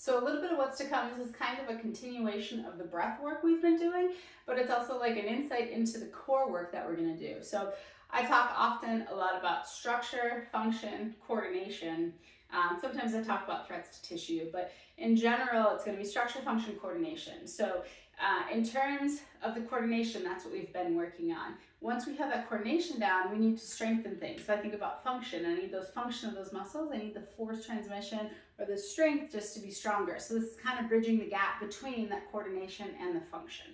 So a little bit of what's to come, this is kind of a continuation of the breath work we've been doing, but it's also like an insight into the core work that we're gonna do. So I talk often a lot about structure, function, coordination. Sometimes I talk about threats to tissue, but in general, it's gonna be structure, function, coordination. So in terms of the coordination, that's what we've been working on. Once we have that coordination down, we need to strengthen things. So I think about function. I need those function of those muscles. I need the force transmission or the strength just to be stronger. So this is kind of bridging the gap between that coordination and the function.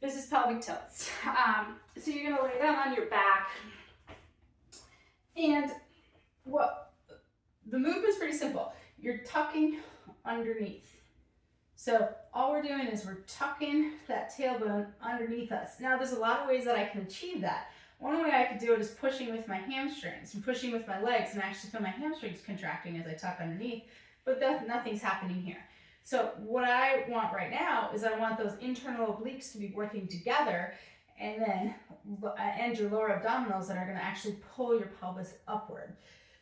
This is pelvic tilts. So you're gonna lay down on your back, and the movement's pretty simple. You're tucking underneath. So all we're doing is we're tucking that tailbone underneath us. Now there's a lot of ways that I can achieve that. One way I could do it is pushing with my hamstrings and pushing with my legs, and I actually feel my hamstrings contracting as I tuck underneath, but nothing's happening here. So what I want right now is I want those internal obliques to be working together, and then your lower abdominals that are gonna actually pull your pelvis upward.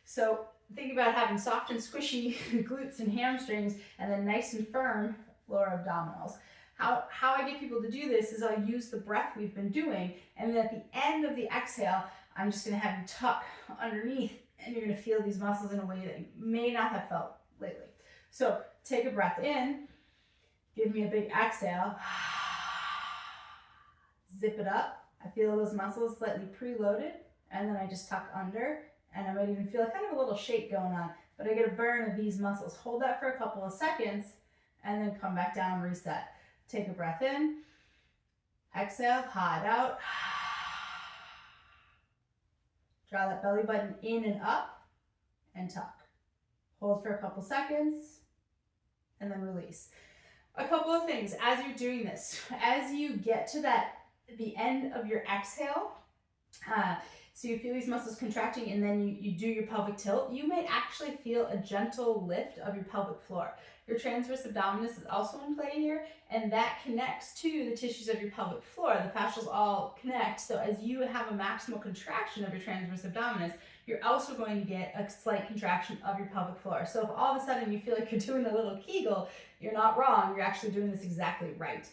So think about having soft and squishy glutes and hamstrings, and then nice and firm lower abdominals. How I get people to do this is I'll use the breath we've been doing, and then at the end of the exhale, I'm just gonna have you tuck underneath, and you're gonna feel these muscles in a way that you may not have felt lately. So take a breath in, give me a big exhale, zip it up. I feel those muscles slightly preloaded, and then I just tuck under, and I might even feel kind of a little shake going on, but I get a burn of these muscles. Hold that for a couple of seconds, and then come back down, reset. Take a breath in, exhale, ha it out. Draw that belly button in and up, and tuck. Hold for a couple seconds, and then release. A couple of things as you're doing this. As you get to the end of your exhale, so you feel these muscles contracting, and then you do your pelvic tilt, you may actually feel a gentle lift of your pelvic floor. Your transverse abdominis is also in play here, and that connects to the tissues of your pelvic floor. The fascials all connect, so as you have a maximal contraction of your transverse abdominis, you're also going to get a slight contraction of your pelvic floor. So if all of a sudden you feel like you're doing a little Kegel, you're not wrong, you're actually doing this exactly right.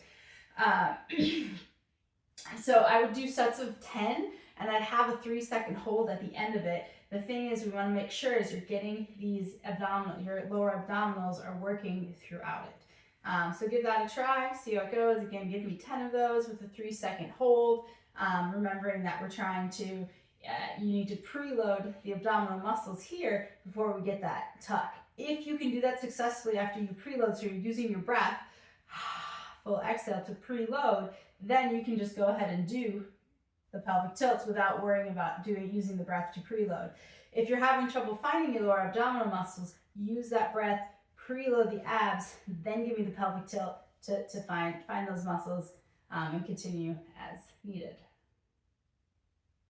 So I would do sets of 10, and I'd have a 3-second hold at the end of it. The thing is, we want to make sure is you're getting these your lower abdominals are working throughout it. So give that a try, see how it goes. Again, give me 10 of those with a 3-second hold. Remembering that we're trying to, you need to preload the abdominal muscles here before we get that tuck. If you can do that successfully after you preload, so you're using your breath, full exhale to preload, then you can just go ahead and do the pelvic tilts without worrying about using the breath to preload. If you're having trouble finding your lower abdominal muscles, use that breath, preload the abs, then give me the pelvic tilt to find those muscles and continue as needed.